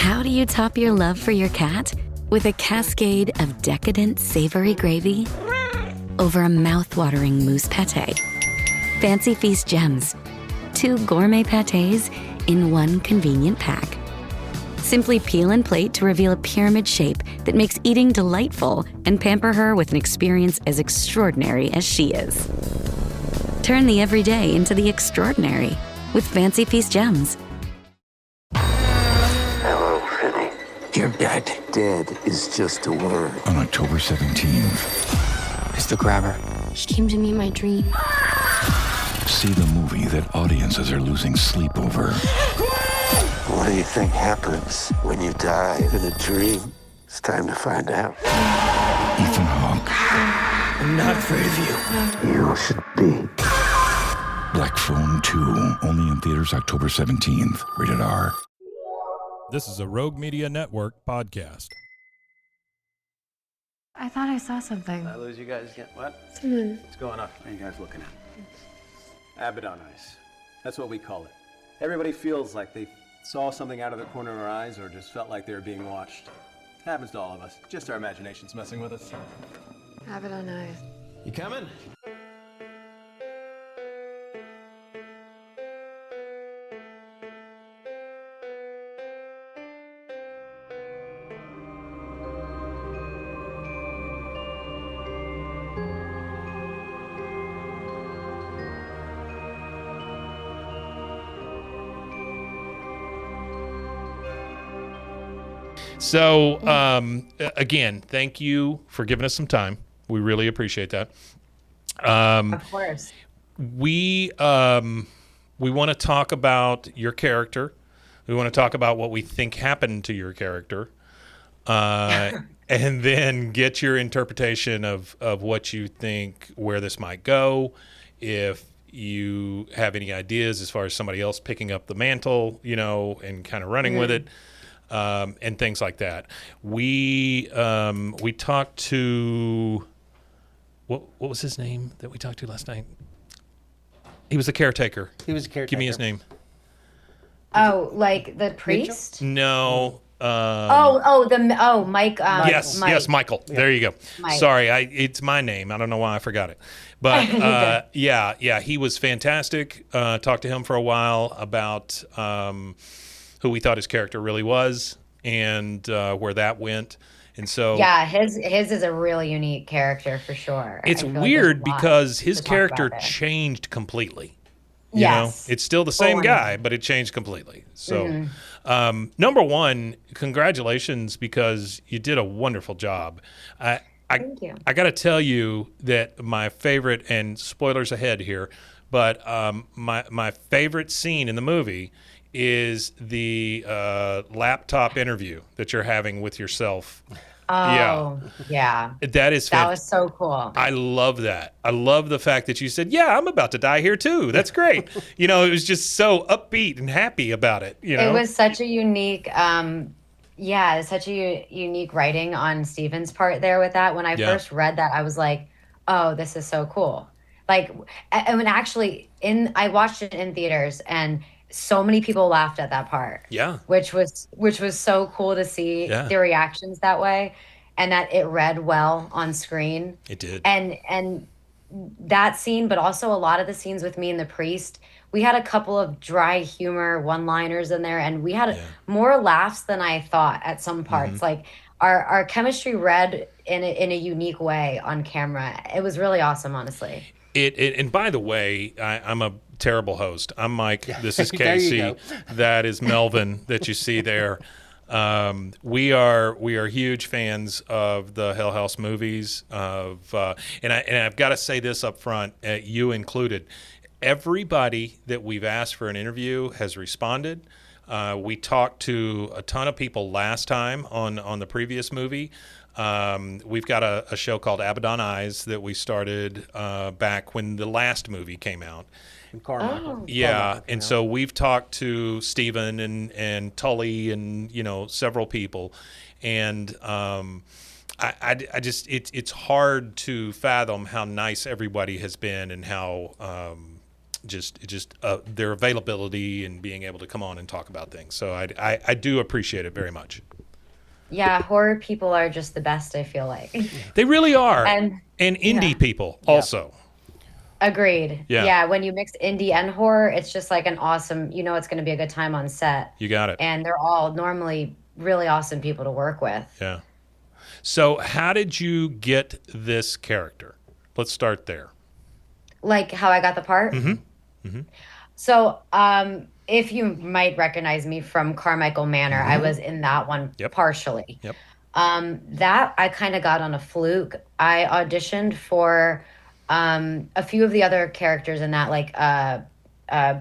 How do you top your love for your cat? With a cascade of decadent savory gravy over a mouth-watering mousse pate. Fancy Feast gems. 2 gourmet pâtés in one convenient pack. Simply peel and plate to reveal a pyramid shape that makes eating delightful and pamper her with an experience as extraordinary as she is. Turn the everyday into the extraordinary with Fancy Feast gems. Hello, Finny. You're dead. Dead is just a word. On October 17th. It's the grabber. She came to me in my dream. See the movie that audiences are losing sleep over. What do you think happens when you die in a dream? It's time to find out. Ethan Hawke. I'm not afraid of you. You should be. Black Phone 2. Only in theaters October 17th. Rated R. This is a Rogue Media Network podcast. I thought I saw something. Did I lose you guys again? What? Someone. What's going on? What are you guys looking at? Abaddon eyes. That's what we call it. Everybody feels like they saw something out of the corner of their eyes or just felt like they were being watched. Happens to all of us. Just our imagination's messing with us. Abaddon eyes. You coming? So, again, thank you for giving us some time. We really appreciate that. Of course. We want to talk about your character. We want to talk about what we think happened to your character, and then get your interpretation of what you think, where this might go, if you have any ideas as far as somebody else picking up the mantle, and kind of running with it. And things like that. We talked to what was his name that we talked to last night? He was the caretaker. Give me his name. Oh, like the priest? No. Mike. Yes, Michael. Yeah. There you go. Mike. Sorry, it's my name. I don't know why I forgot it. But yeah, he was fantastic. Talked to him for a while about who we thought his character really was and where that went. And so yeah, his is a really unique character for sure. It's weird because his character changed completely. You know, it's still the same guy, but it changed completely. So number one, congratulations, because you did a wonderful job. Thank you. I got to tell you that my favorite, and spoilers ahead here, but my favorite scene in the movie is the laptop interview that you're having with yourself. Oh, yeah. That was so cool. I love that. I love the fact that you said, yeah, I'm about to die here too. That's great. It was just so upbeat and happy about it. It was such a unique, such a unique writing on Steven's part there with that. When I first read that, I was like, oh, this is so cool. Like, and when actually I watched it in theaters, and so many people laughed at that part. Yeah. Which was so cool to see their reactions that way, and that it read well on screen. It did. And that scene, but also a lot of the scenes with me and the priest, we had a couple of dry humor one-liners in there, and we had more laughs than I thought at some parts. Mm-hmm. Like our chemistry read in a unique way on camera. It was really awesome, honestly. And by the way, I'm a terrible host. I'm Mike. This is Casey. That is Melvin that you see there. We are huge fans of the Hell House movies. And I've got to say this up front, you included. Everybody that we've asked for an interview has responded. We talked to a ton of people last time on the previous movie. We've got a show called Abaddon Eyes that we started back when the last movie came out. Carmichael. And so we've talked to Stephen and Tully and several people, and I just it's hard to fathom how nice everybody has been and how just their availability and being able to come on and talk about things. So I do appreciate it very much. Yeah, horror people are just the best, I feel like. They really are. And indie people also. Agreed. Yeah. Yeah, when you mix indie and horror, it's just like an awesome, it's going to be a good time on set. You got it. And they're all normally really awesome people to work with. Yeah. So how did you get this character? Let's start there. Like how I got the part? Mm-hmm. Mm-hmm. So, if you might recognize me from Carmichael Manor, I was in that one partially. Yep. That I kind of got on a fluke. I auditioned for a few of the other characters in that, like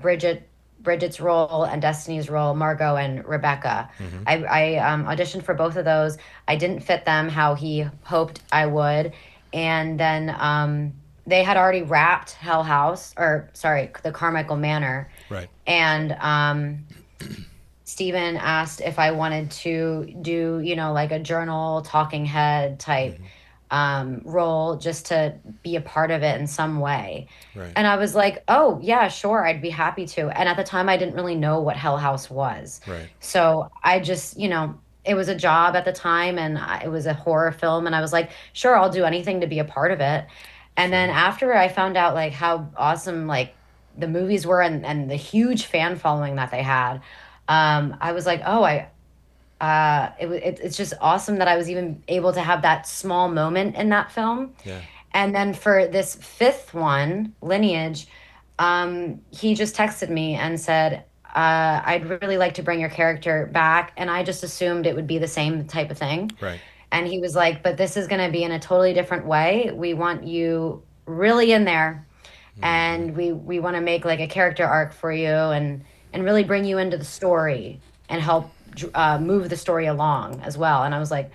Bridget's role and Destiny's role, Margot and Rebecca. Mm-hmm. I auditioned for both of those. I didn't fit them how he hoped I would. And then they had already wrapped the Carmichael Manor. Right. And Stephen asked if I wanted to do, like a journal talking head type role, just to be a part of it in some way. Right. And I was like, oh yeah, sure, I'd be happy to. And at the time I didn't really know what Hell House was. Right. So I just, it was a job at the time, and it was a horror film, and I was like, sure, I'll do anything to be a part of it. And then after I found out like how awesome like the movies were and the huge fan following that they had, I was like, oh, it's just awesome that I was even able to have that small moment in that film. Yeah. And then for this fifth one, Lineage, he just texted me and said, I'd really like to bring your character back. And I just assumed it would be the same type of thing. Right. And he was like, but this is going to be in a totally different way. We want you really in there. Mm-hmm. And we want to make like a character arc for you and really bring you into the story and help move the story along as well. And I was like,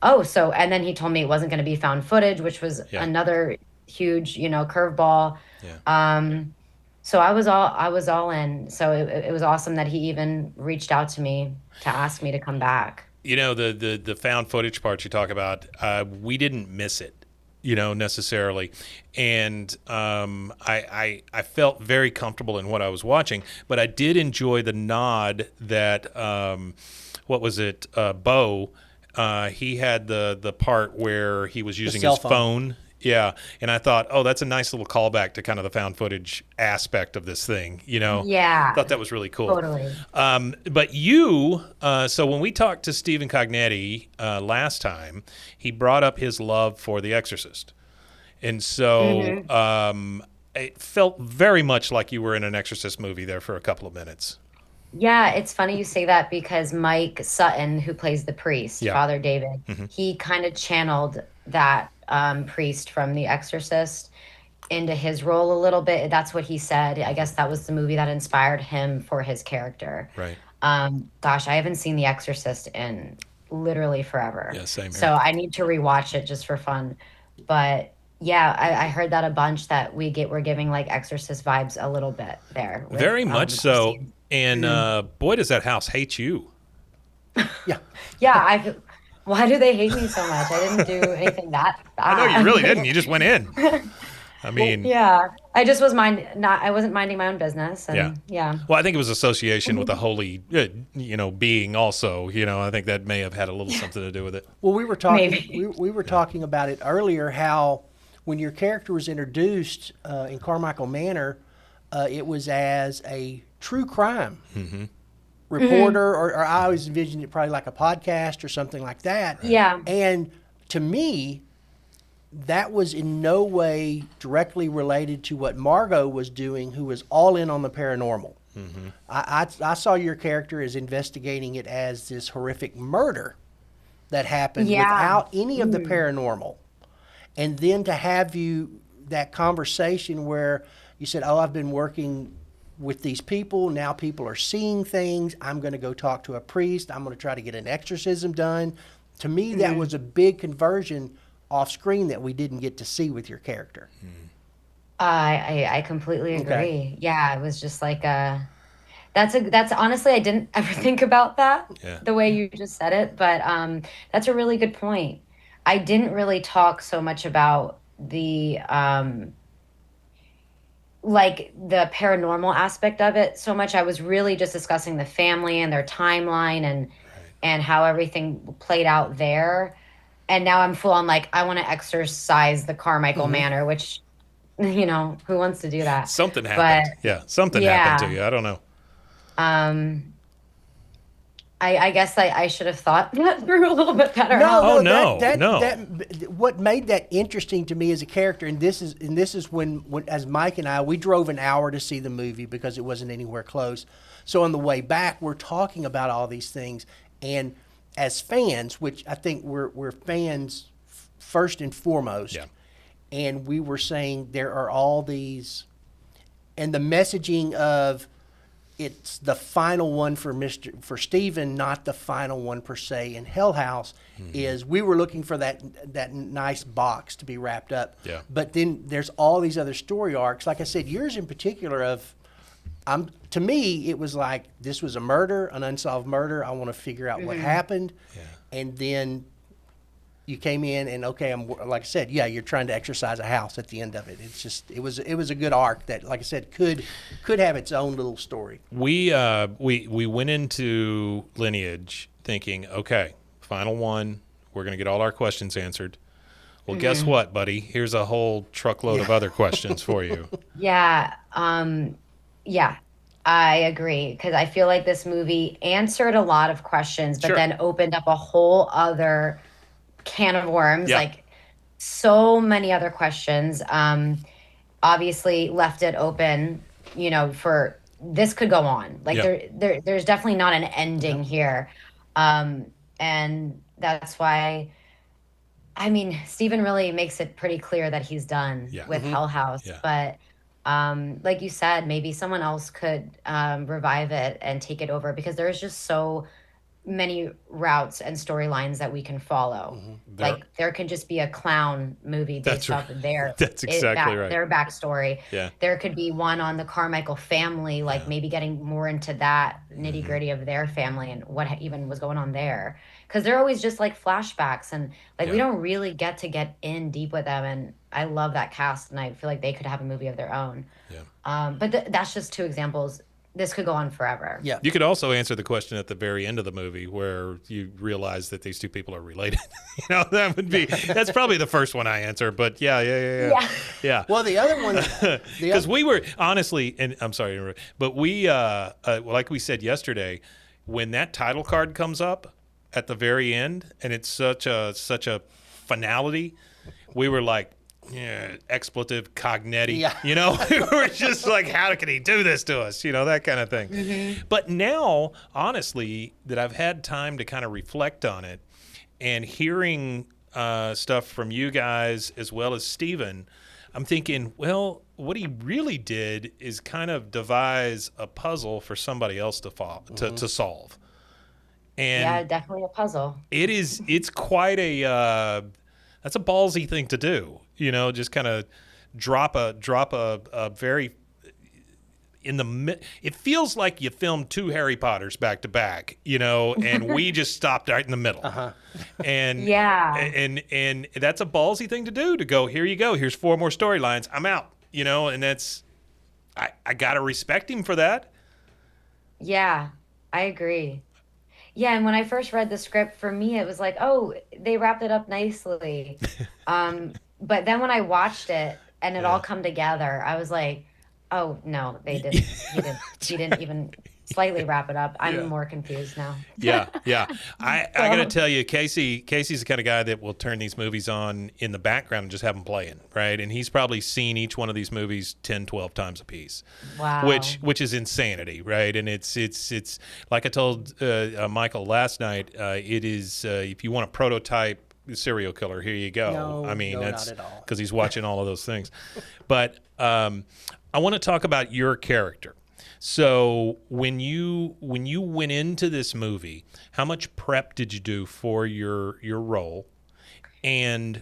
oh, so, and then he told me it wasn't going to be found footage, which was another huge, curveball. Yeah. So I was all in. So it was awesome that he even reached out to me to ask me to come back. The found footage part you talk about, we didn't miss it, necessarily. And I felt very comfortable in what I was watching, but I did enjoy the nod that, what was it, Bo, he had the part where he was using his phone. Yeah. And I thought, oh, that's a nice little callback to kind of the found footage aspect of this thing, Yeah. I thought that was really cool. Totally. But you, so when we talked to Stephen Cognetti last time, he brought up his love for The Exorcist. And so it felt very much like you were in an Exorcist movie there for a couple of minutes. Yeah, it's funny you say that because Mike Sutton, who plays the priest, Father David, he kind of channeled that priest from The Exorcist into his role a little bit. That's what he said. I guess that was the movie that inspired him for his character. Right. Gosh, I haven't seen The Exorcist in literally forever. Yeah, same here. So I need to rewatch it just for fun. But yeah, I heard that a bunch that we're giving like Exorcist vibes a little bit there. With, very much so. Scenes. And boy, does that house hate you. Yeah. Yeah, why do they hate me so much? I didn't do anything that bad. I know you really didn't. You just went in. I mean, yeah, I just was I wasn't minding my own business. And, yeah. Well, I think it was association with the holy, being. Also, I think that may have had a little something to do with it. Well, we were talking. We were talking about it earlier. How when your character was introduced in Carmichael Manor, it was as a true crime reporter, or I always envisioned it probably like a podcast or something like that. Yeah. And to me, that was in no way directly related to what Margot was doing, who was all in on the paranormal. Mm-hmm. I saw your character as investigating it as this horrific murder that happened without any of the paranormal. And then to have that conversation where you said, oh, I've been working with these people. Now people are seeing things. I'm going to go talk to a priest. I'm going to try to get an exorcism done. To me, that was a big conversion off screen that we didn't get to see with your character. I completely agree. Okay. Yeah, it was just like that's honestly, I didn't ever think about that the way you just said it, but that's a really good point. I didn't really talk so much about the like the paranormal aspect of it so much. I was really just discussing the family and their timeline and how everything played out there. And now I'm full on like, I want to exercise the Carmichael Manor, which, you know, who wants to do that? Something happened. But Something happened to you. I don't know. I guess I should have thought that through a little bit better. No. What made that interesting to me as a character, and this is when as Mike and I, we drove an hour to see the movie because it wasn't anywhere close. So on the way back, we're talking about all these things, and as fans, which I think we're fans first and foremost, and we were saying there are all these, and the messaging of it's the final one for Stephen, not the final one per se in Hell House, is we were looking for that nice box to be wrapped up. Yeah. But then there's all these other story arcs. Like I said, yours in particular to me, it was like this was a murder, an unsolved murder. I want to figure out what happened. Yeah. And then you came in and I'm like I said, you're trying to exercise a house at the end of it. It's just it was a good arc that, like I said, could have its own little story. We went into Lineage thinking, okay, final one, we're gonna get all our questions answered. Well, guess what, buddy? Here's a whole truckload of other questions for you. Yeah, I agree, because I feel like this movie answered a lot of questions, but then opened up a whole other can of worms, like so many other questions. Obviously left it open, you know, for this could go on. Like there's definitely not an ending here. And that's why, I mean, Stephen really makes it pretty clear that he's done with Hell House. But like you said, maybe someone else could revive it and take it over, because there's just so many routes and storylines that we can follow. Like there can just be a clown movie based off of their their backstory. There could be one on the Carmichael family, like maybe getting more into that nitty gritty of their family and what even was going on there, because they're always just like flashbacks, and like we don't really get in deep with them. And I love that cast, and I feel like they could have a movie of their own. But that's just two examples. This could go on forever. Yeah. You could also answer the question at the very end of the movie where you realize that these two people are related. You know, that's probably the first one I answer. But yeah. Well, the other one, because we were honestly, and I'm sorry, but we, like we said yesterday, when that title card comes up at the very end, and it's such a finality, we were like, expletive cognetti, you know, we're just like, how can he do this to us? You know, that kind of thing. But now, honestly, that I've had time to kind of reflect on it and hearing stuff from you guys as well as Stephen, I'm thinking, well, what he really did is kind of devise a puzzle for somebody else to solve. And definitely a puzzle. It's quite that's a ballsy thing to do. You know, just kind of drop a very it feels like you filmed two Harry Potters back to back, you know, and we just stopped right in the middle. And and that's a ballsy thing to do, to go, here you go, here's 4 more storylines, I'm out, you know, and that's I gotta respect him for that. Yeah, I agree. Yeah, and when I first read the script, for me, it was like, oh, they wrapped it up nicely. But then when I watched it and it all come together, I was like, oh, no, they didn't. He didn't even slightly wrap it up. I'm more confused now. Yeah. I got to tell you, Casey's the kind of guy that will turn these movies on in the background and just have them playing, right? And he's probably seen each one of these movies 10, 12 times a piece. Wow. Which is insanity, right? And it's like I told Michael last night, it is, if you want a prototype serial killer, here you go. No, that's not at all. because he's watching all of those things. But I want to talk about your character. So when you went into this movie, how much prep did you do for your role, and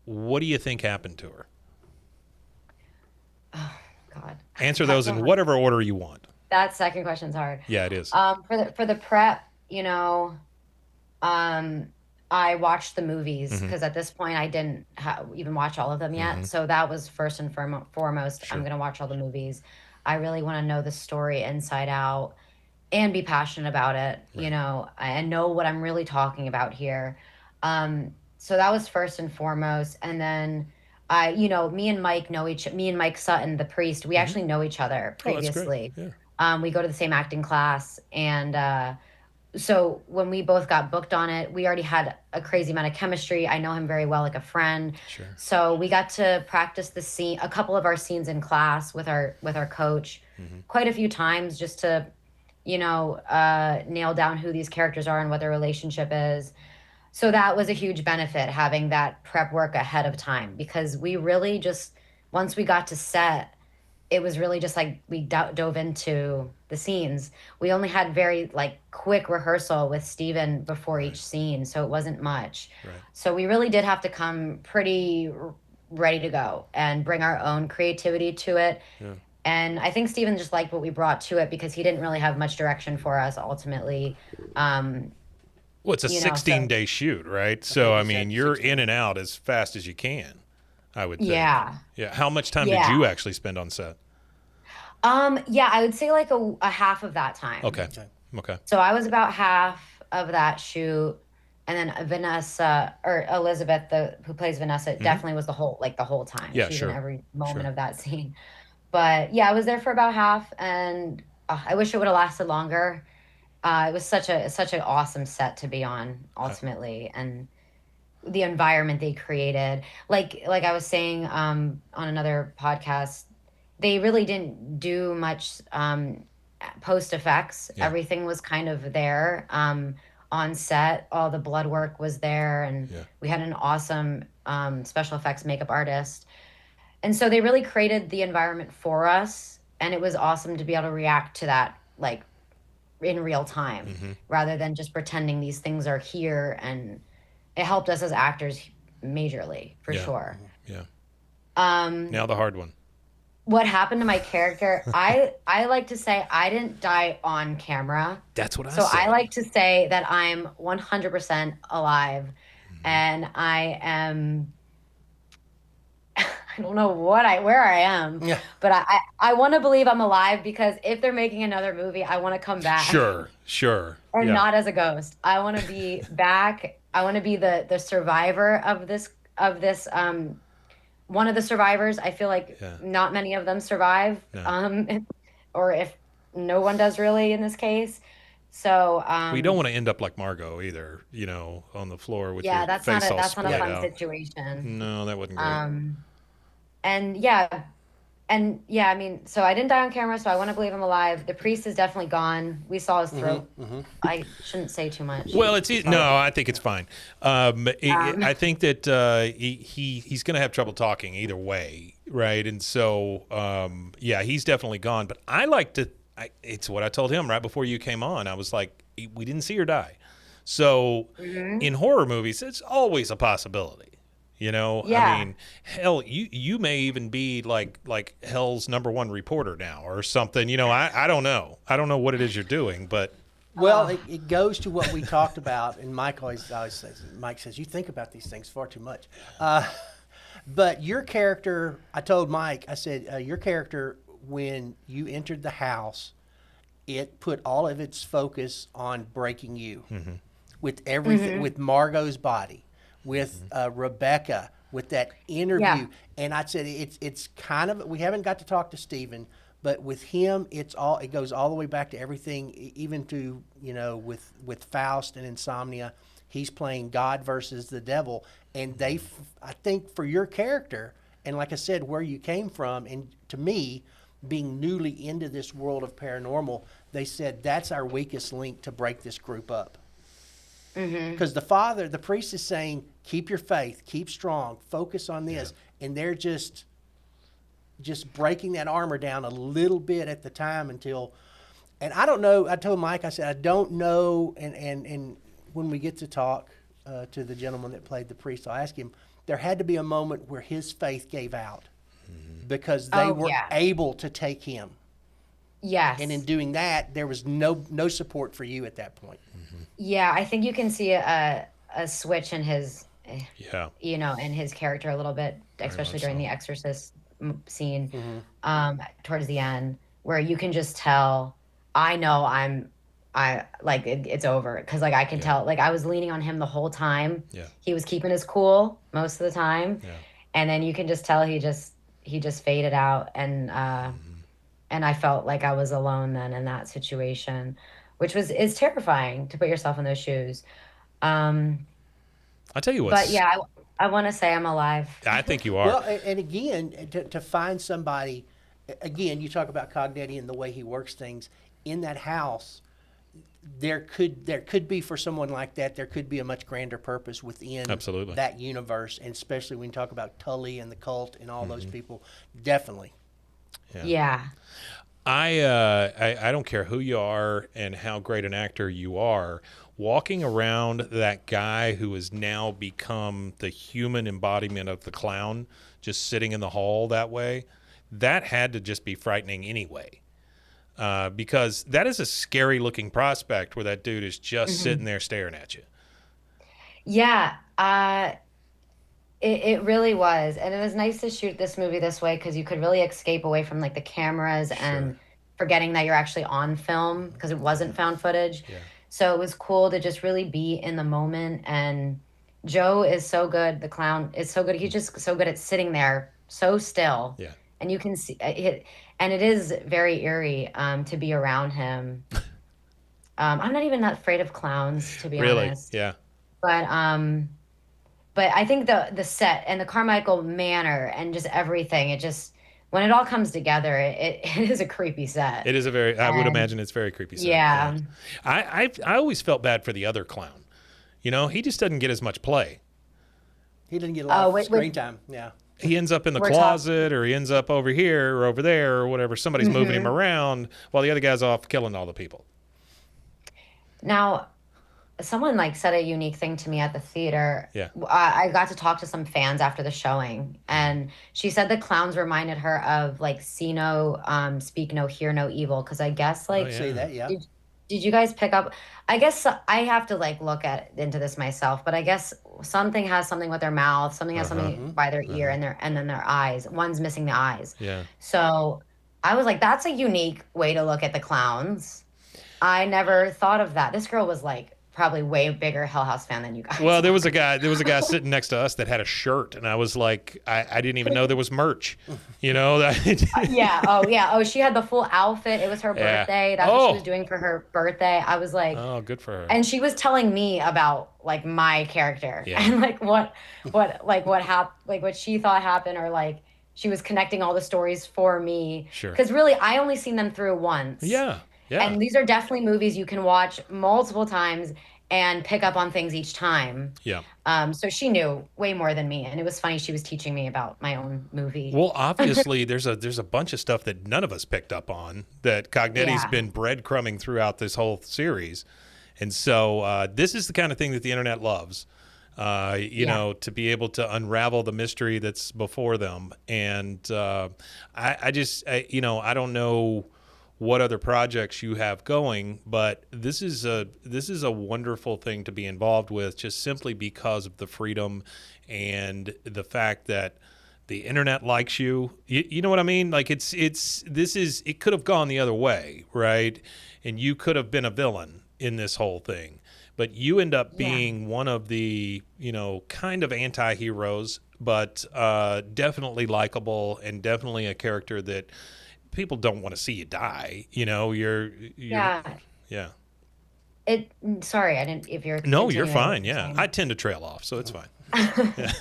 what do you think happened to her? Oh God. Answer those in whatever order you want. That second question's hard. Yeah, it is. For the prep, you know, I watched the movies because at this point I didn't even watch all of them yet. So that was first and foremost. I'm going to watch all the movies. I really want to know the story inside out and be passionate about it, you know, and know what I'm really talking about here. So that was first and foremost. And then you know, me and Mike Sutton, the priest, we actually know each other previously. Oh, that's great. Yeah. We go to the same acting class. And so when we both got booked on it, we already had a crazy amount of chemistry. I know him very well, like a friend. Sure. So we got to practice a couple of our scenes in class with our coach quite a few times just to, you know, nail down who these characters are and what their relationship is. So that was a huge benefit, having that prep work ahead of time, because we really just, once we got to set, it was really just like we dove into the scenes. We only had very like quick rehearsal with Steven before each scene, so it wasn't much. Right. So we really did have to come pretty ready to go and bring our own creativity to it. Yeah. And I think Steven just liked what we brought to it because he didn't really have much direction for us ultimately. Well, it's a 16-day shoot, right? So, I mean, you're in and out as fast as you can, I would think. Yeah. Yeah. How much time did you actually spend on set? Yeah, I would say like a half of that time. Okay. So I was about half of that shoot. And then Vanessa, or Elizabeth, who plays Vanessa, definitely was the whole time. Yeah, She's sure. in every moment of that scene. But yeah, I was there for about half, and I wish it would have lasted longer. It was such an awesome set to be on, ultimately, and the environment they created. Like I was saying on another podcast, they really didn't do much post effects. Yeah. Everything was kind of there on set. All the blood work was there, and we had an awesome special effects makeup artist. And so they really created the environment for us, and it was awesome to be able to react to that, like, in real time, rather than just pretending these things are here. And it helped us as actors majorly, for sure. Yeah. Now the hard one. What happened to my character? I like to say I didn't die on camera. That's what I said. So I like to say that I'm 100% alive, and I am. I don't know where I am, but I want to believe I'm alive, because if they're making another movie, I want to come back. Sure. And not as a ghost. I want to be back. I want to be the survivor of this one of the survivors. I feel like not many of them survive, or if no one does really in this case. So we don't want to end up like Margot either, you know, on the floor with your face all that's not a fun out. situation. No, that wasn't great. And I mean, so I didn't die on camera, so I want to believe I'm alive. The priest is definitely gone. We saw his throat. I shouldn't say too much. Well, I think it's fine. I think that he's going to have trouble talking either way, right? And so, he's definitely gone. But I like to. It's what I told him right before you came on. I was like, we didn't see her die. So in horror movies, it's always a possibility. You know, I mean, hell, you may even be like hell's #1 reporter now or something. You know, I don't know. I don't know what it is you're doing, but. Well, it goes to what we talked about, and Mike always says, you think about these things far too much. But your character, I told Mike, I said, your character, when you entered the house, it put all of its focus on breaking you with everything, with Margot's body, with Rebecca, with that interview. And I said, it's kind of, we haven't got to talk to Steven, but with him, it goes all the way back to everything, even to, you know, with Faust and Insomnia, he's playing God versus the devil. And I think for your character, and like I said, where you came from, and to me, being newly into this world of paranormal, they said that's our weakest link to break this group up. Because the priest is saying, keep your faith, keep strong, focus on this. And they're just breaking that armor down a little bit at the time until, and I don't know, I told Mike, I said, I don't know, and when we get to talk to the gentleman that played the priest, I'll ask him, there had to be a moment where his faith gave out because they were able to take him. Yes. And in doing that, there was no support for you at that point. Yeah, I think you can see a a switch in his, Yeah. you know, in his character a little bit, especially during the Exorcist scene, towards the end, where you can just tell, I know it's over, because like I can tell, like I was leaning on him the whole time. Yeah. He was keeping his cool most of the time, Yeah. and then you can just tell he just faded out, and I felt like I was alone then in that situation, which is terrifying to put yourself in those shoes. I'll tell you what. But yeah, I want to say I'm alive. I think you are. Well, and again, to find somebody, again, you talk about Cognetti and the way he works things in that house. There could be, for someone like that, there could be a much grander purpose within Absolutely. that universe, and especially when you talk about Tully and the cult and all those people. Definitely. Yeah. I don't care who you are and how great an actor you are. Walking around that guy who has now become the human embodiment of the clown, just sitting in the hall that way, that had to just be frightening anyway. Because that is a scary looking prospect where that dude is just sitting there staring at you. Yeah. It really was. And it was nice to shoot this movie this way, because you could really escape away from like the cameras and forgetting that you're actually on film, because it wasn't found footage. Yeah. So it was cool to just really be in the moment. And Joe is so good. The clown is so good. He's just so good at sitting there so still. Yeah. And you can see it, and it is very eerie to be around him. I'm not even that afraid of clowns, to be honest. Yeah. But I think the set and the Carmichael Manor and just everything, it just, when it all comes together, it is a creepy set. It is I would imagine it's very creepy. Set. Yeah. I always felt bad for the other clown. You know, he just doesn't get as much play. He didn't get a lot of screen time. Yeah. He ends up in the closet, or he ends up over here or over there or whatever. Somebody's moving him around while the other guy's off killing all the people. Now, someone like said a unique thing to me at the theater. Yeah. I got to talk to some fans after the showing, and she said the clowns reminded her of like see no, speak no, hear no evil. Because I guess like Say that, yeah. Did you guys pick up? I guess I have to like look into this myself, but I guess something has something with their mouth, something has something by their ear, and then their eyes. One's missing the eyes. Yeah. So I was like, that's a unique way to look at the clowns. I never thought of that. This girl was like probably way bigger Hell House fan than you guys. Well, there was a guy sitting next to us that had a shirt, and I was like, I didn't even know there was merch. You know that? Yeah. Oh, yeah. Oh, she had the full outfit. It was her birthday. That's what she was doing for her birthday. I was like, oh, good for her. And she was telling me about like my character and like what happened, like what she thought happened, or like she was connecting all the stories for me. Sure. Because really, I only seen them through once. Yeah. Yeah. And these are definitely movies you can watch multiple times and pick up on things each time. Yeah. So she knew way more than me, and it was funny. She was teaching me about my own movie. Well, obviously, there's a bunch of stuff that none of us picked up on that Cognetti's been breadcrumbing throughout this whole series, and so this is the kind of thing that the internet loves. You know, to be able to unravel the mystery that's before them, and I don't know what other projects you have going, but this is a wonderful thing to be involved with, just simply because of the freedom and the fact that the internet likes you. You know what I mean? Like it could have gone the other way, right? And you could have been a villain in this whole thing, but you end up being one of the, kind of anti-heroes, but definitely likable, and definitely a character that people don't want to see you die. You're Sorry, I didn't. If you're no, you're fine. Yeah, I tend to trail off, so it's fine.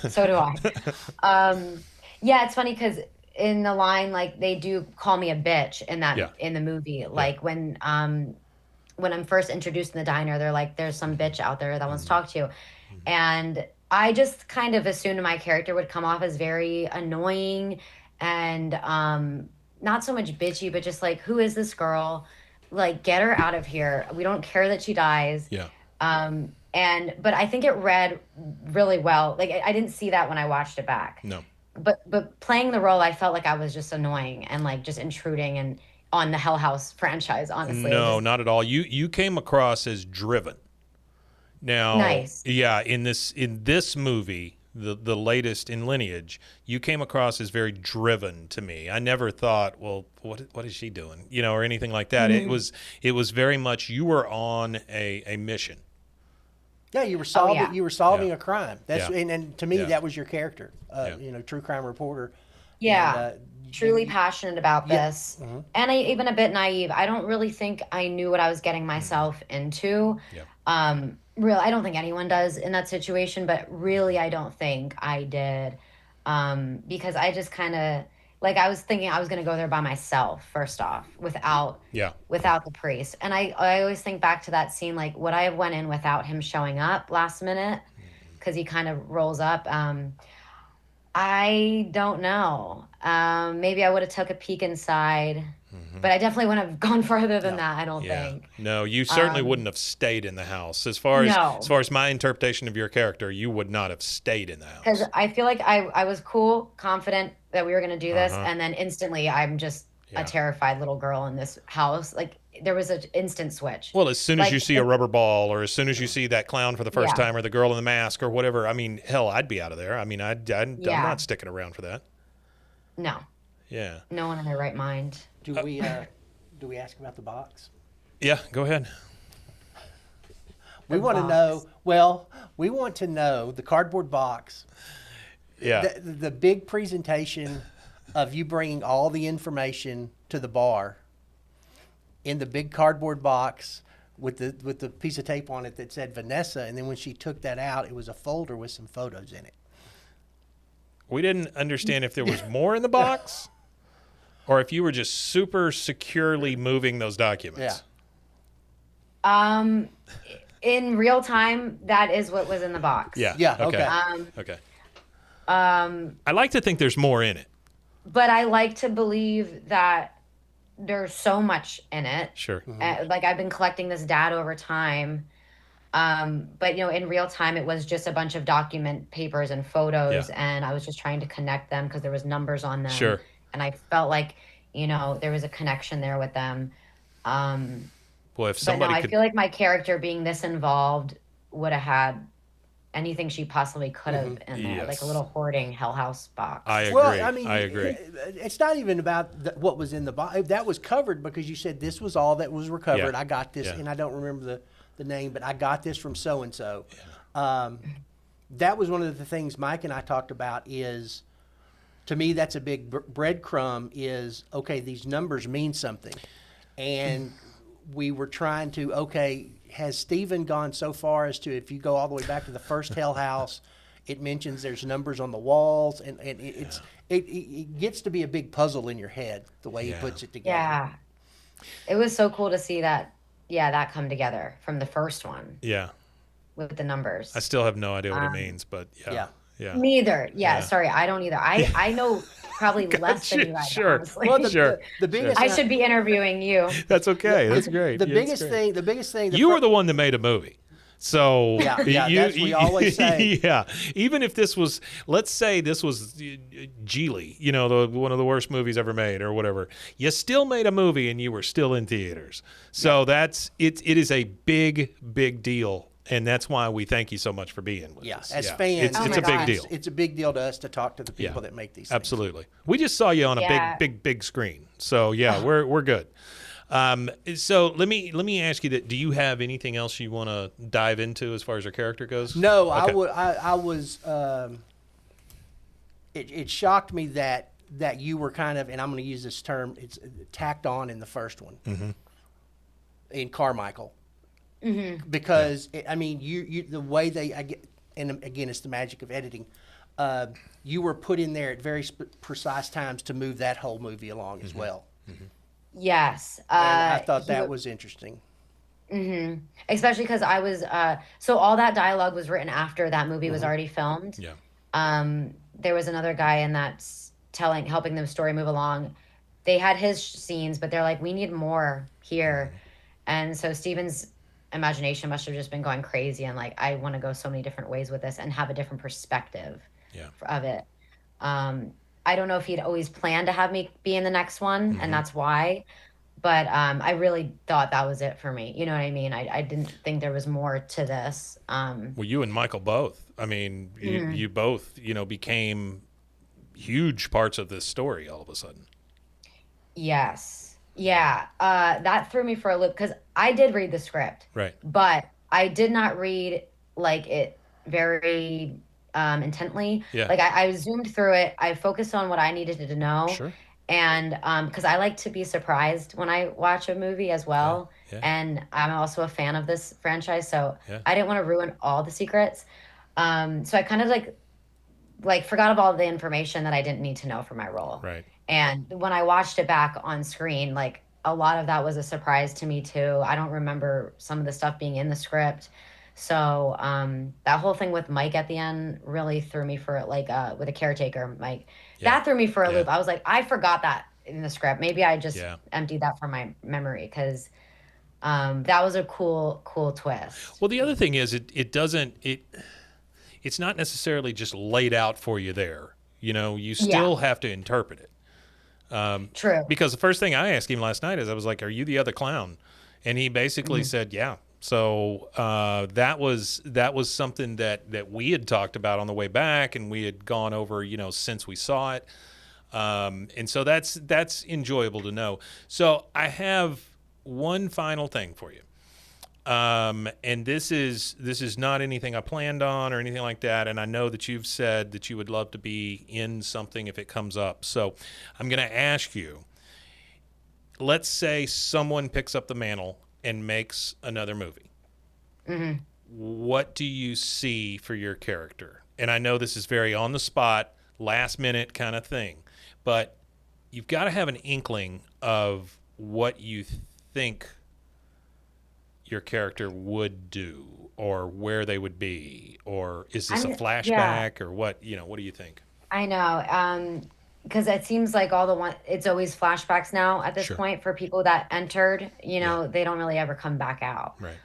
So do I. Yeah, it's funny because in the line, like they do call me a bitch in the movie. Like when I'm first introduced in the diner, they're like, "There's some bitch out there that wants to talk to you," and I just kind of assumed my character would come off as very annoying and not so much bitchy, but just like, who is this girl? Like, get her out of here. We don't care that she dies. Yeah. But I think it read really well. Like, I didn't see that when I watched it back. No. But playing the role, I felt like I was just annoying and like just intruding and on the Hell House franchise, honestly. No, not at all. You came across as driven. Now, Nice. yeah, in this movie, the latest in Lineage, you came across as very driven to me. I never thought, well, what is she doing, or anything like that. Mm-hmm. It was very much you were on a mission. Yeah, you were solving yeah. you were solving Yeah. a crime. That's Yeah. and to me Yeah. that was your character. Yeah. True crime reporter. Yeah. And, Truly passionate about Yeah. this. And even a bit naive. I don't really think I knew what I was getting myself into. Yeah. I don't think anyone does in that situation, but really I don't think I did. Because I just kind of I was thinking I was going to go there by myself first off without the priest. And I always think back to that scene, would I have went in without him showing up last minute? Because he kind of rolls up. I don't know. Maybe I would have took a peek inside, but I definitely wouldn't have gone further than that. I don't think. No, you certainly wouldn't have stayed in the house. As far as my interpretation of your character, you would not have stayed in the house. Because I feel like I was cool, confident that we were going to do this, and then instantly I'm just a terrified little girl in this house. There was an instant switch. Well, as soon as you see a rubber ball, or as soon as you see that clown for the first time, or the girl in the mask, or whatever, I mean, hell, I'd be out of there. I mean, I'm not sticking around for that. No. Yeah. No one in their right mind. Do we ask about the box? Yeah, go ahead. We want to know. Well, we want to know the cardboard box. Yeah. The big presentation of you bringing all the information to the bar in the big cardboard box with the piece of tape on it that said Vanessa, and then when she took that out, it was a folder with some photos in it. We didn't understand if there was more in the box or if you were just super securely moving those documents. Yeah. In real time, that is what was in the box. Yeah. Yeah. Okay. Okay. I like to think there's more in it. But I like to believe that there's so much in it. Sure. I've been collecting this data over time. But in real time, it was just a bunch of document papers and photos, and I was just trying to connect them because there was numbers on them. Sure. And I felt like, there was a connection there with them. Boy, if somebody I feel like my character being this involved would have had anything she possibly could have in there, like a little hoarding Hell House box. I agree. Well, I mean, I agree. It's not even about what was in the box. That was covered because you said this was all that was recovered. Yeah. I got this, and I don't remember the name, but I got this from so-and-so. That was one of the things Mike and I talked about is, to me, that's a big breadcrumb is, okay, these numbers mean something. And we were trying to, has Stephen gone so far as to, if you go all the way back to the first Hell House, it mentions there's numbers on the walls, and it gets to be a big puzzle in your head, the way he puts it together. Yeah. It was so cool to see that, that come together from the first one. Yeah. With the numbers. I still have no idea what it means, but yeah. Neither. Yeah, sorry, I don't either. I know probably less than you guys. Sure. Honestly. Well, the biggest. I should be interviewing you. That's okay. That's great. The biggest thing. You were the one that made a movie. So that's what we always say. Yeah. Even if this was, let's say this was Geely, one of the worst movies ever made or whatever, you still made a movie and you were still in theaters. So it is a big, big deal. And that's why we thank you so much for being with us. As fans, it's a big deal. It's a big deal to us to talk to the people that make these things. Absolutely. We just saw you on a big screen. So we're good. So let me ask you that. Do you have anything else you want to dive into as far as your character goes? No, okay. I was. It shocked me that you were kind of, and I'm going to use this term, it's tacked on in the first one, in Carmichael. Mm-hmm. Because you the way and again, it's the magic of editing. You were put in there at very precise times to move that whole movie along as well. Mm-hmm. Yes, and I thought that was interesting. Mm-hmm. Especially because I was so all that dialogue was written after that movie was already filmed. Yeah. There was another guy in that helping the story move along. They had his scenes, but they're like, we need more here, and so Steven's imagination must have just been going crazy and I want to go so many different ways with this and have a different perspective of it. I don't know if he'd always planned to have me be in the next one, and that's why, But I really thought that was it for me. You know what I mean? I didn't think there was more to this. Well, you and Michael both. I mean, you both, became huge parts of this story all of a sudden. Yes. Yeah. That threw me for a loop because I did read the script. Right. But I did not read like it very intently. Yeah. Like I zoomed through it. I focused on what I needed to know. Sure. And because I like to be surprised when I watch a movie as well. Yeah. And I'm also a fan of this franchise. So Yeah. I didn't want to ruin all the secrets. So I kind of like forgot of all the information that I didn't need to know for my role. Right. And when I watched it back on screen, like a lot of that was a surprise to me too. I don't remember some of the stuff being in the script. So that whole thing with Mike at the end really threw me for with a caretaker, Mike. Yeah. That threw me for a loop. I was like, I forgot that in the script. Maybe I just emptied that from my memory because that was a cool twist. Well, the other thing is it's not necessarily just laid out for you there. You still have to interpret it. True. Because the first thing I asked him last night is I was like, "Are you the other clown?" And he basically said, "Yeah." So that was something that we had talked about on the way back, and we had gone over, since we saw it. And so that's enjoyable to know. So I have one final thing for you. And this is not anything I planned on or anything like that. And I know that you've said that you would love to be in something if it comes up. So I'm going to ask you, let's say someone picks up the mantle and makes another movie. Mm-hmm. What do you see for your character? And I know this is very on the spot, last minute kind of thing, but you've got to have an inkling of what you think your character would do or where they would be, or is this a flashback or what, what do you think? I know. Because it seems like it's always flashbacks now at this point for people that entered, they don't really ever come back out. Right.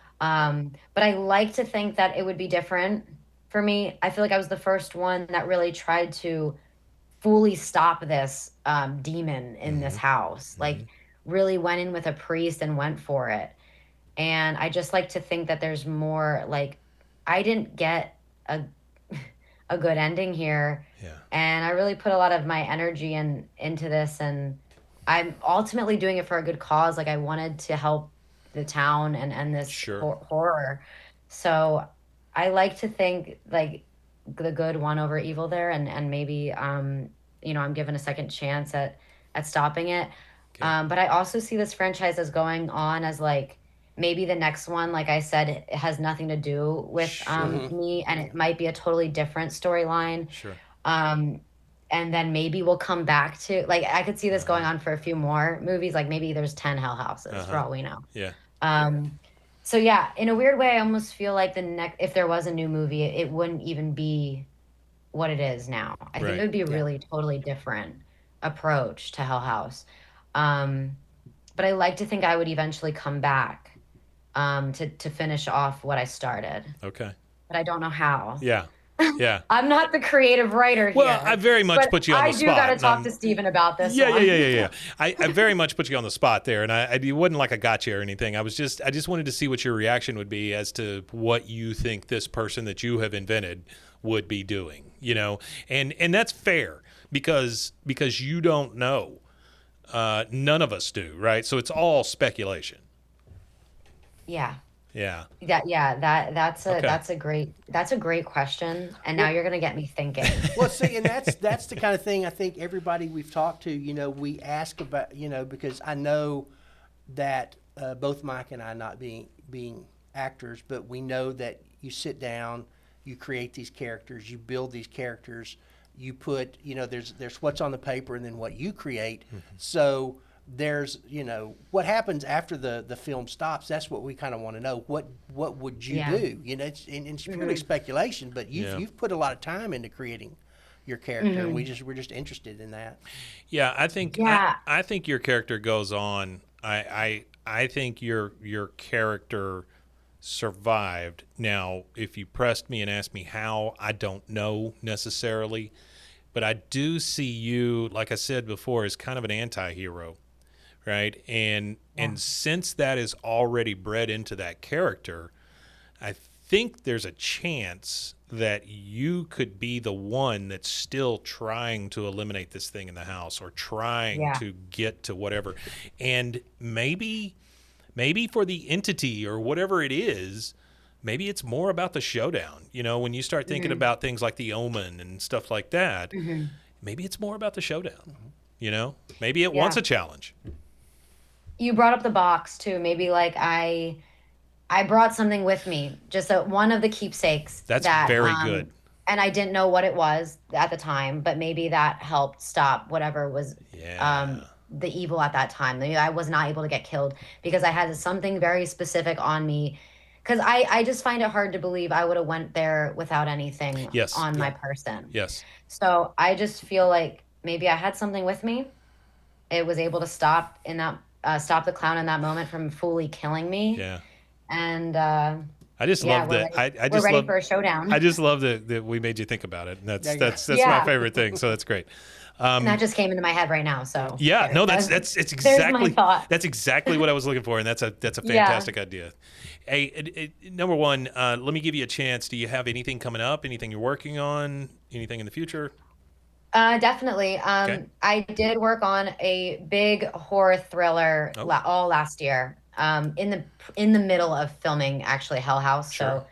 But I like to think that it would be different for me. I feel like I was the first one that really tried to fully stop this demon in this house. Like really went in with a priest and went for it. And I just like to think that there's more, like, I didn't get a good ending here. Yeah. And I really put a lot of my energy into this, and I'm ultimately doing it for a good cause. Like I wanted to help the town and end this horror. So I like to think like the good won over evil there, and maybe I'm given a second chance at stopping it. Okay. But I also see this franchise as going on as like maybe the next one, like I said, it has nothing to do with me, and it might be a totally different storyline. Sure. And then maybe we'll come back to, like, I could see this going on for a few more movies. Like maybe there's 10 Hell Houses for all we know. Yeah. So yeah, in a weird way, I almost feel like if there was a new movie, it wouldn't even be what it is now. I think it would be a really totally different approach to Hell House. But I like to think I would eventually come back to finish off what I started. Okay. But I don't know how. Yeah. Yeah. I'm not the creative writer here. Well, I very much put you on the spot. I do got to talk to Steven about this. Yeah. I very much put you on the spot there, and it wasn't like I got you or anything. I just wanted to see what your reaction would be as to what you think this person that you have invented would be doing, and that's fair because you don't know. None of us do, right? So it's all speculation. Yeah. Yeah. That's a great question, and now you're gonna get me thinking. Well, see, and that's the kind of thing I think everybody we've talked to, we ask about, because I know that both Mike and I, not being actors, but we know that you sit down, you create these characters, you build these characters, you put, there's what's on the paper and then what you create. Mm-hmm. So there's, what happens after the film stops. That's what we kind of want to know. What would you do? It's purely speculation, but you've put a lot of time into creating your character, and we're just interested in that. Yeah, I think I think your character goes on. I think your character survived. Now, if you pressed me and asked me how, I don't know necessarily, but I do see you, like I said before, as kind of an anti-hero right? And since that is already bred into that character, I think there's a chance that you could be the one that's still trying to eliminate this thing in the house or trying to get to whatever. And maybe for the entity or whatever it is, maybe it's more about the showdown. You know, when you start thinking about things like the Omen and stuff like that, maybe it's more about the showdown. You know, maybe it wants a challenge. You brought up the box too. Maybe like I brought something with me, just one of the keepsakes. That's very good. And I didn't know what it was at the time, but maybe that helped stop whatever was the evil at that time. Maybe I was not able to get killed because I had something very specific on me. Because I just find it hard to believe I would have went there without anything on my person. Yes. So I just feel like maybe I had something with me. It was able to stop the clown in that moment from fully killing me. Yeah. And I just love that. We're ready for a showdown. I just love that we made you think about it. And that's my favorite thing. So that's great. And that just came into my head right now. So that's exactly my thought. That's exactly what I was looking for, and that's a fantastic idea. Hey, number one, let me give you a chance. Do you have anything coming up? Anything you're working on? Anything in the future? Definitely. Okay. I did work on a big horror thriller all last year. In the middle of filming actually Hell House. Sure. So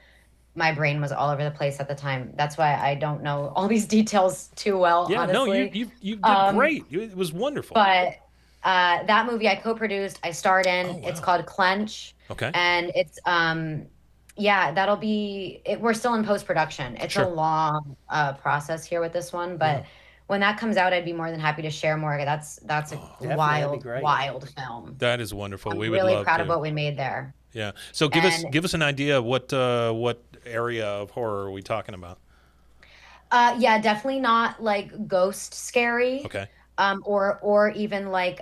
my brain was all over the place at the time. That's why I don't know all these details too well. Yeah, honestly. no, you did great. It was wonderful. But that movie I co-produced, I starred in. Oh, wow. It's called Clench. Okay. And it's that'll be we're still in post-production. It's a long process here with this one, but when that comes out, I'd be more than happy to share more. That's a wild film. That is wonderful. I'm we would really love proud to. of what we made there. Yeah. So give us an idea. What area of horror are we talking about? Definitely not like ghost scary. Okay. Or even like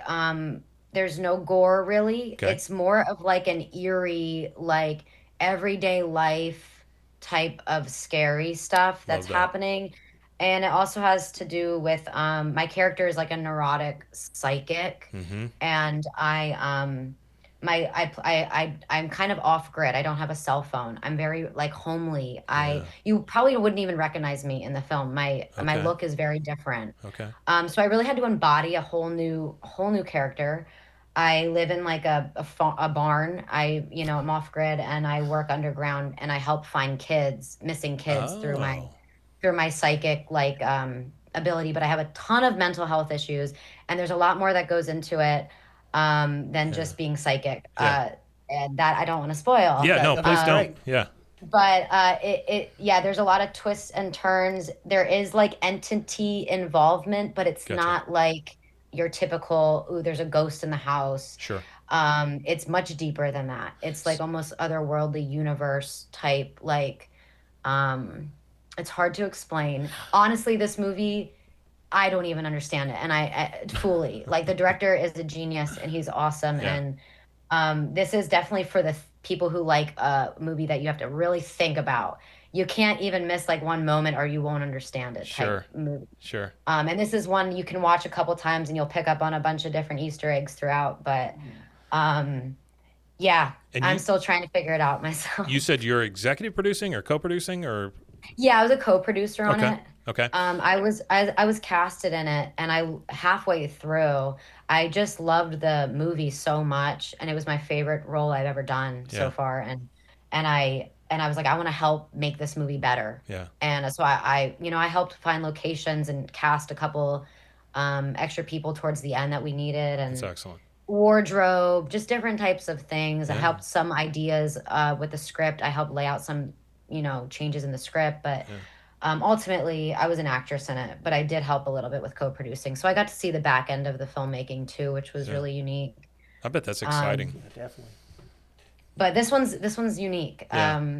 there's no gore really. Okay. It's more of like an eerie, like everyday life type of scary stuff that's happening. And it also has to do with my character is like a neurotic psychic, and I'm kind of off grid. I don't have a cell phone. I'm very like homely. You probably wouldn't even recognize me in the film. My look is very different. Okay. So I really had to embody a whole new character. I live in like a barn. I'm off grid and I work underground and I help find missing kids through my psychic ability, but I have a ton of mental health issues, and there's a lot more that goes into it than just being psychic. And that I don't want to spoil. Yeah, no, please don't. Right. Yeah. But there's a lot of twists and turns. There is like entity involvement, but it's not like your typical, ooh, there's a ghost in the house. Sure. It's much deeper than that. It's like almost otherworldly universe type, like it's hard to explain. Honestly, this movie, I don't even understand it. And I fully, like the director is a genius and he's awesome. Yeah. And this is definitely for the people who like a movie that you have to really think about. You can't even miss like one moment or you won't understand it. Sure. Type movie. Sure. And this is one you can watch a couple times and you'll pick up on a bunch of different Easter eggs throughout. But I'm still trying to figure it out myself. You said you're executive producing or co-producing or? Yeah, I was a co-producer on it. Okay. I was casted in it, and I halfway through, I just loved the movie so much, and it was my favorite role I've ever done so far. And I was like, I want to help make this movie better. Yeah. And so I helped find locations and cast a couple extra people towards the end that we needed, and that's excellent. Wardrobe, just different types of things. Yeah. I helped some ideas with the script. I helped lay out some changes in the script, but ultimately I was an actress in it, but I did help a little bit with co-producing. So I got to see the back end of the filmmaking too, which was really unique. I bet that's exciting. Yeah, definitely. But this one's unique. Yeah.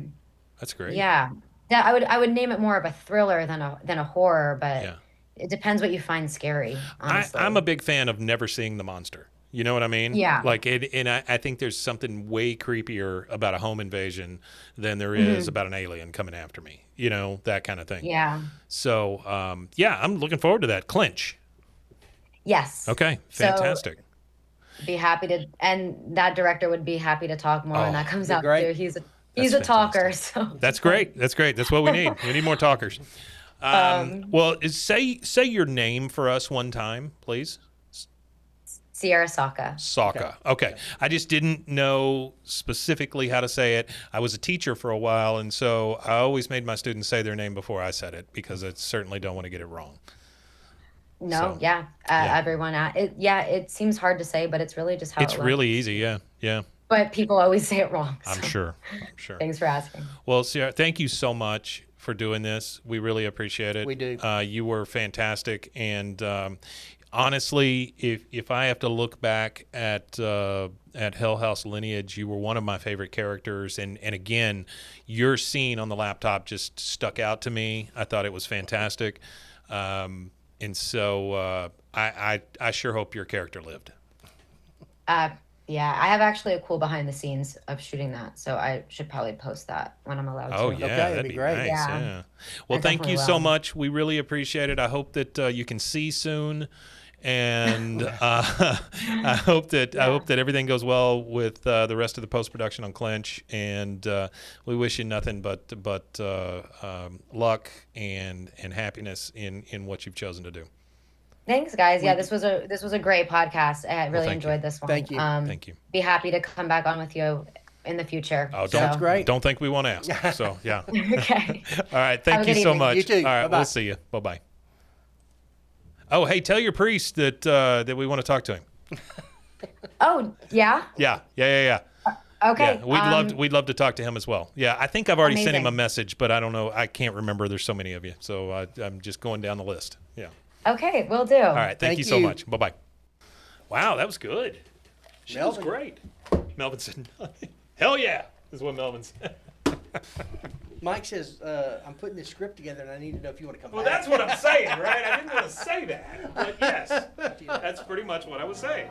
That's great. Yeah. I would name it more of a thriller than a horror, but it depends what you find scary, honestly. I'm a big fan of never seeing the monster. You know what I mean? Yeah. Like, I think there's something way creepier about a home invasion than there is about an alien coming after me. You know, that kind of thing. Yeah. So, I'm looking forward to that. Clinch. Yes. Okay. Fantastic. be happy to, and that director would be happy to talk more when that comes out great. too. He's a talker, so That's great. That's great. That's what we need. We need more talkers. Well, say your name for us one time, please. Searra Sawka. Sawka. Okay. I just didn't know specifically how to say it. I was a teacher for a while, and so I always made my students say their name before I said it because I certainly don't want to get it wrong. No, everyone. It seems hard to say, but it's really just how it's really easy. Yeah. But people always say it wrong. I'm sure. Thanks for asking. Well, Searra, thank you so much for doing this. We really appreciate it. We do. You were fantastic, and honestly, if I have to look back at Hell House Lineage, you were one of my favorite characters, and again, your scene on the laptop just stuck out to me. I thought it was fantastic, and so I sure hope your character lived. Yeah, I have actually a cool behind the scenes of shooting that, so I should probably post that when I'm allowed to. Oh yeah, that'd be great. Nice, yeah. Well, thank you so much. We really appreciate it. I hope that you can see soon, and I hope that everything goes well with the rest of the post production on Clinch, and we wish you nothing but luck and happiness in what you've chosen to do. Thanks, guys. Yeah, this was a great podcast. I really enjoyed this one. Thank you. Thank you. Be happy to come back on with you in the future. Oh, sounds great. Don't think we won't ask. So yeah. Okay. All right. Thank you so much. You too. All right. Bye-bye. We'll see you. Bye bye. Oh, hey, tell your priest that we want to talk to him. Oh, yeah. Yeah. Okay. Yeah, we'd love to talk to him as well. Yeah, I think I've already sent him amazing. a message, but I don't know. I can't remember. There's so many of you, so I'm just going down the list. Yeah. Okay, will do. All right. Thank you so you. much. Bye bye. Wow, that was good. She was Melvin. great. Melvin said, "Hell yeah!" Is what Melvin said. Mike says, I'm putting this script together and I need to know if you want to come Well, back. that's what I'm saying, right? I didn't want to say that, but yes, that's pretty much what I was saying.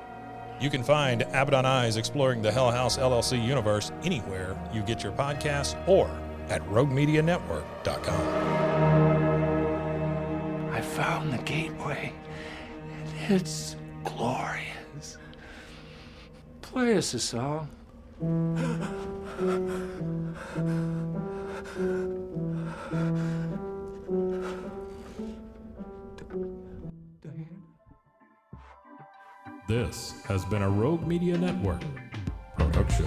You can find Abaddon Eyes exploring the Hell House LLC universe anywhere you get your podcasts or at roguemedianetwork.com. I found the gateway, and it's glorious. Play us a song. This has been a Rogue Media Network production.